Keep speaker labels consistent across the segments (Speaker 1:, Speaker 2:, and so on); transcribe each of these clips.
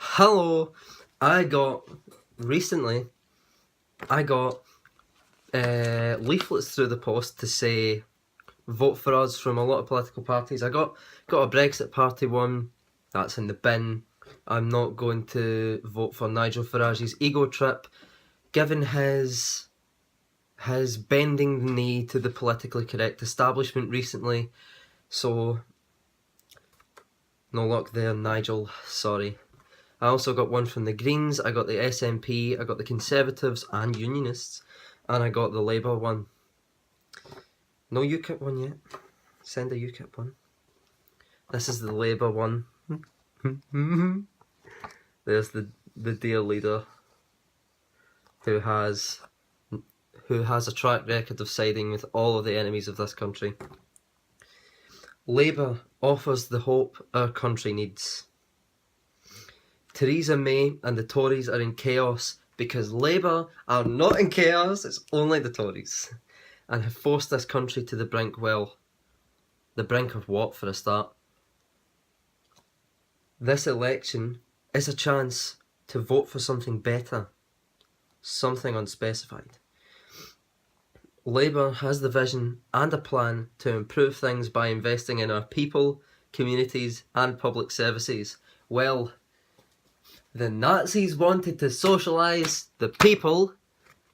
Speaker 1: Hello, I got recently. I got leaflets through the post to say vote for us from a lot of political parties. I got a Brexit Party one that's in the bin. I'm not going to vote for Nigel Farage's ego trip, given his bending the knee to the politically correct establishment recently. So no luck there, Nigel. Sorry. I also got one from the Greens, I got the SNP, I got the Conservatives and Unionists, and I got the Labour one. No UKIP one yet. Send a UKIP one. This is the Labour one. There's the dear leader who has a track record of siding with all of the enemies of this country. Labour offers the hope our country needs. Theresa May and the Tories are in chaos because Labour are not in chaos, it's only the Tories, and have forced this country to the brink. Well, the brink of what, for a start? This election is a chance to vote for something better, something unspecified. Labour has the vision and a plan to improve things by investing in our people, communities and public services. Well, the Nazis wanted to socialise the people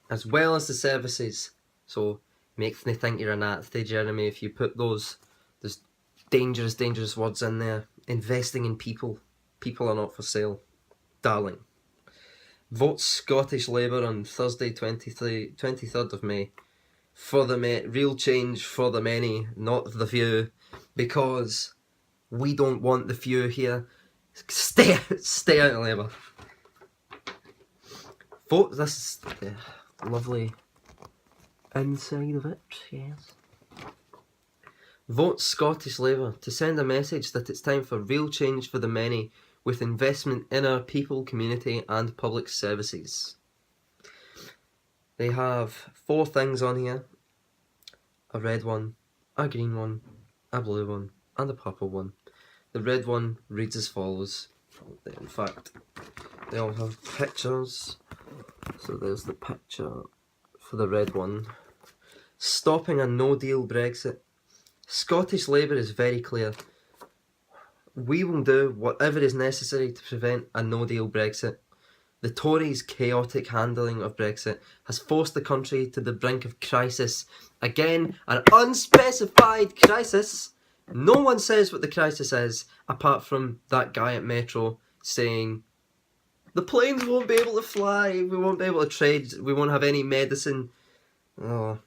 Speaker 1: as well as the services. So makes me think you're a Nazi, Jeremy, if you put those dangerous words in there. Investing in people. People are not for sale. Darling. Vote Scottish Labour on Thursday 23rd of May. For the real change for the many, not the few. Because we don't want the few here. Stay out of Labour. Vote, this is the lovely inside of it, yes. Vote Scottish Labour to send a message that it's time for real change for the many with investment in our people, community and public services. They have 4 things on here. A red one, a green one, a blue one and a purple one. The red one reads as follows. In fact, they all have pictures. So there's the picture for the red one. Stopping a no-deal Brexit. Scottish Labour is very clear. We will do whatever is necessary to prevent a no-deal Brexit. The Tories' chaotic handling of Brexit has forced the country to the brink of crisis. Again, an unspecified crisis. No one says what the crisis is, apart from that guy at Metro saying, the planes won't be able to fly, we won't be able to trade, we won't have any medicine. Oh.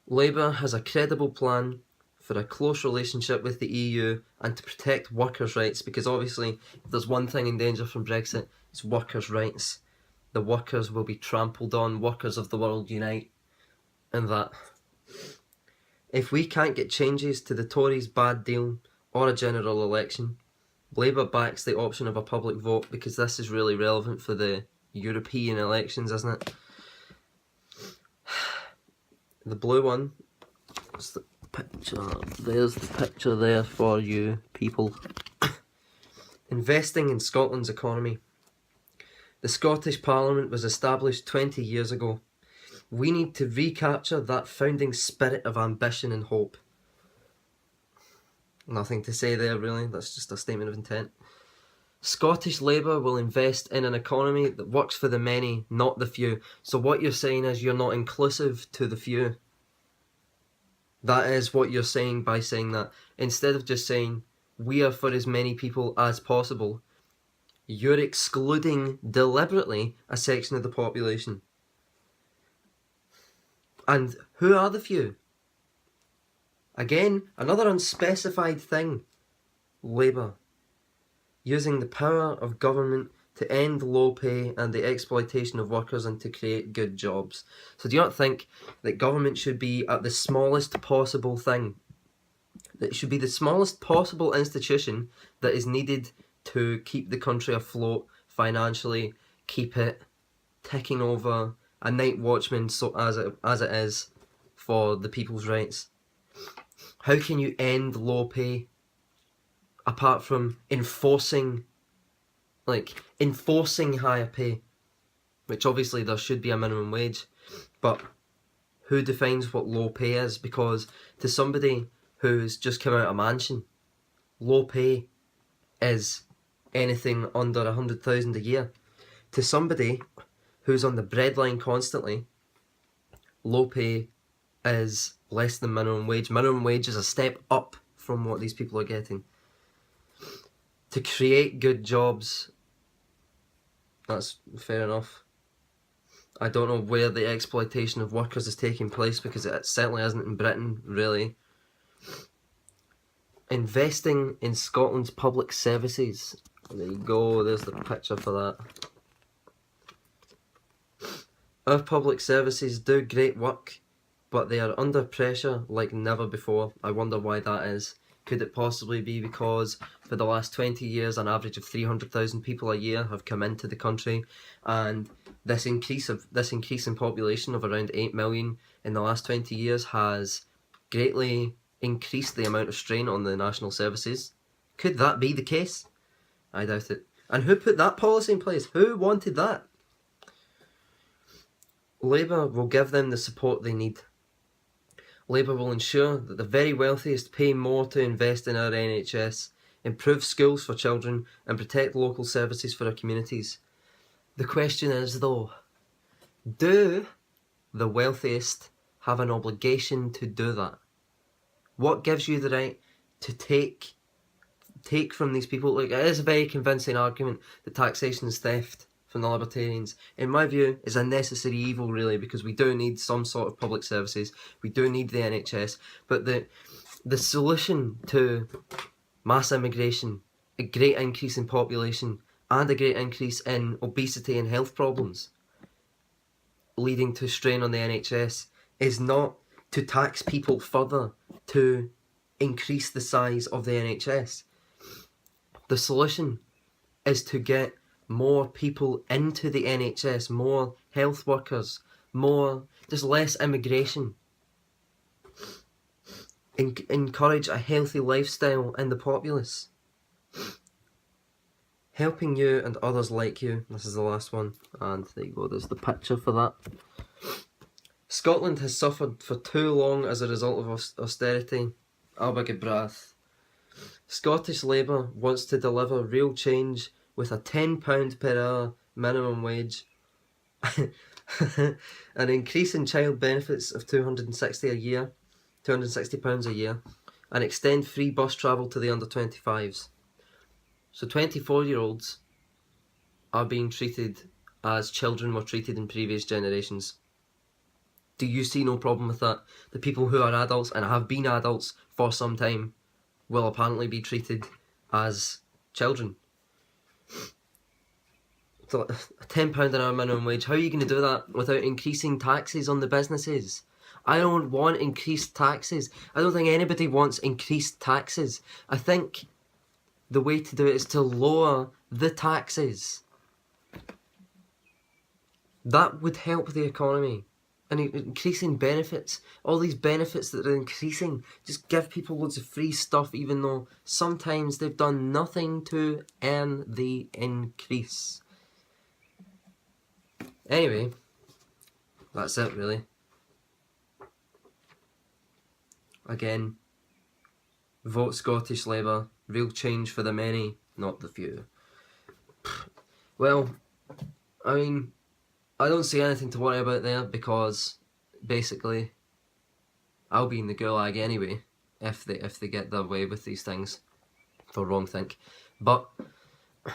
Speaker 1: Labour has a credible plan for a close relationship with the EU and to protect workers' rights, because obviously if there's one thing in danger from Brexit, it's workers' rights. The workers will be trampled on, workers of the world unite, and that. If we can't get changes to the Tories' bad deal or a general election, Labour backs the option of a public vote, because this is really relevant for the European elections, isn't it? The blue one, what's the picture? There's the picture there for you people. Investing in Scotland's economy. The Scottish Parliament was established 20 years ago. We need to recapture that founding spirit of ambition and hope. Nothing to say there really, that's just a statement of intent. Scottish Labour will invest in an economy that works for the many, not the few. So what you're saying is you're not inclusive to the few. That is what you're saying by saying that. Instead of just saying, we are for as many people as possible, you're excluding deliberately a section of the population. And who are the few? Again, another unspecified thing. Labour. Using the power of government to end low pay and the exploitation of workers and to create good jobs. So do you not think that government should be at the smallest possible thing? That it should be the smallest possible institution that is needed to keep the country afloat financially, keep it ticking over, a night watchman so as it is for the people's rights. How can you end low pay apart from enforcing like enforcing higher pay, which obviously there should be a minimum wage, but who defines what low pay is? Because to somebody who's just come out of a mansion, low pay is anything under 100,000 a year. To somebody who's on the breadline constantly, low pay is less than minimum wage. Minimum wage is a step up from what these people are getting. To create good jobs, that's fair enough. I don't know where the exploitation of workers is taking place, because it certainly isn't in Britain, really. Investing in Scotland's public services. There you go, there's the picture for that. Our public services do great work, but they are under pressure like never before. I wonder why that is. Could it possibly be because for the last 20 years an average of 300,000 people a year have come into the country, and this increase in population of around 8 million in the last 20 years has greatly increased the amount of strain on the national services? Could that be the case? I doubt it. And who put that policy in place? Who wanted that? Labour will give them the support they need. Labour will ensure that the very wealthiest pay more to invest in our NHS, improve schools for children, and protect local services for our communities. The question is, though, do the wealthiest have an obligation to do that? What gives you the right to take from these people? Like, it is a very convincing argument that taxation is theft from the Libertarians. In my view, it's a necessary evil, really, because we do need some sort of public services. We do need the NHS. But the solution to mass immigration, a great increase in population, and a great increase in obesity and health problems leading to strain on the NHS is not to tax people further to increase the size of the NHS. The solution is to get more people into the NHS, more health workers, just less immigration. Encourage a healthy lifestyle in the populace. Helping you and others like you. This is the last one, and there you go, there's the picture for that. Scotland has suffered for too long as a result of austerity. Albert Brath. Scottish Labour wants to deliver real change with a £10 per hour minimum wage, an increase in child benefits of £260 a year, £260 a year, and extend free bus travel to the under 25s. So 24-year-olds are being treated as children were treated in previous generations. Do you see no problem with that? The people who are adults and have been adults for some time will apparently be treated as children. So a £10 an hour minimum wage, how are you going to do that without increasing taxes on the businesses? I don't want increased taxes. I don't think anybody wants increased taxes. I think the way to do it is to lower the taxes. That would help the economy. And increasing benefits, all these benefits that are increasing, just give people loads of free stuff, even though sometimes they've done nothing to earn the increase. Anyway, that's it really. Again, vote Scottish Labour, real change for the many, not the few. Well, I mean, I don't see anything to worry about there, because basically I'll be in the gulag anyway if they get their way with these things for wrongthink. But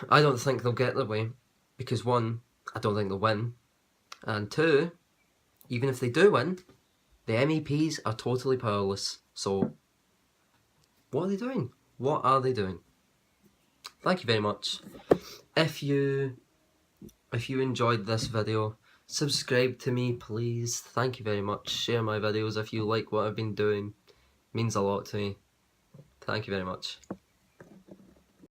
Speaker 1: I don't think they'll get their way, because one, I don't think they'll win, and two, even if they do win, the MEPs are totally powerless. So what are they doing? What are they doing? Thank you very much. If you enjoyed this video, subscribe to me please. Thank you very much. Share my videos if you like what I've been doing. It means a lot to me. Thank you very much.